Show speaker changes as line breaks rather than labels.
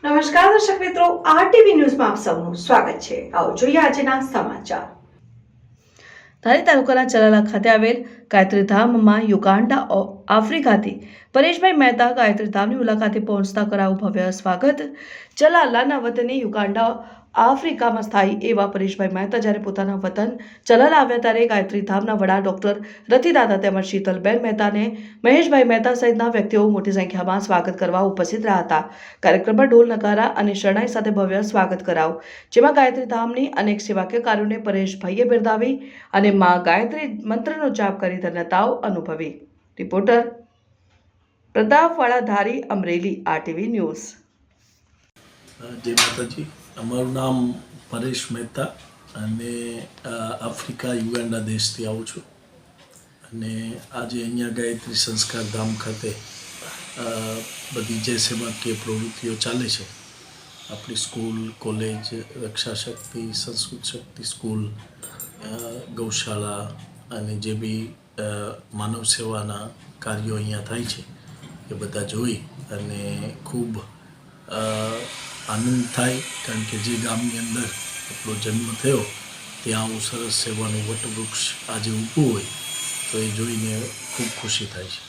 નમસ્કાર દર્શક મિત્રો, આરટીવી ન્યૂઝમાં આપ સૌનું સ્વાગત છે। આવો જોઈએ આજના સમાચાર। ધારી તાલુકાના ચલાલા ખાતે આવેલ ગાયત્રી ધામમાં યુગાન્ડા આફ્રિકાથી પરેશભાઈ મહેતા ગાયત્રી ધામની મુલાકાતે પહોંચતા કરાયું ભવ્ય સ્વાગત। ચલાલાના વતની યુગાન્ડા આફ્રિકામાં સ્થાયી એવા પરેશભાઈ મહેતા જ્યારે પોતાના વતન ચલાલા આવ્યા ત્યારે ગાયત્રી ધામના વડા ડોક્ટર રતિદાદા તેમજ શીતલબેન મહેતાને મહેશભાઈ મહેતા સહિતના વ્યક્તિઓ મોટી સંખ્યામાં સ્વાગત કરવા ઉપસ્થિત રહ્યા હતા। કાર્યક્રમમાં ઢોલ નગારા અને શરણાઈ સાથે ભવ્ય સ્વાગત કરાયું, જેમાં ગાયત્રી ધામની અનેક સેવાકીય કાર્યોને પરેશભાઈએ બિરદાવી અને માં ગાયત્રી મંત્રનો જાપ કરી ધન્યતાઓ અનુભવી। રિપોર્ટર પ્રતાપવાળા ધારી, અમરેલી, આરટીવી ન્યૂઝ।
જય માતાજી। અમારું નામ પરેશ મહેતા અને આફ્રિકા યુગાન્ડા દેશથી આવું છું અને આજે અહીંયા ગાયત્રી સંસ્કાર ધામ ખાતે બધી જે સેવાકીય પ્રવૃત્તિઓ ચાલે છે, આપણી સ્કૂલ, કોલેજ, રક્ષા શક્તિ, સંસ્કૃત શક્તિ સ્કૂલ, ગૌશાળા અને જે બી માનવ સેવાના કાર્યો અહીંયા થાય છે એ બધા જોઈ અને ખૂબ આનંદ થાય, કારણ કે જે ગામની અંદર આપણો જન્મ થયો ત્યાં આવું સરસ સેવાનું વટવૃક્ષ આજે ઊભું હોય તો એ જોઈને ખૂબ ખુશી થાય છે।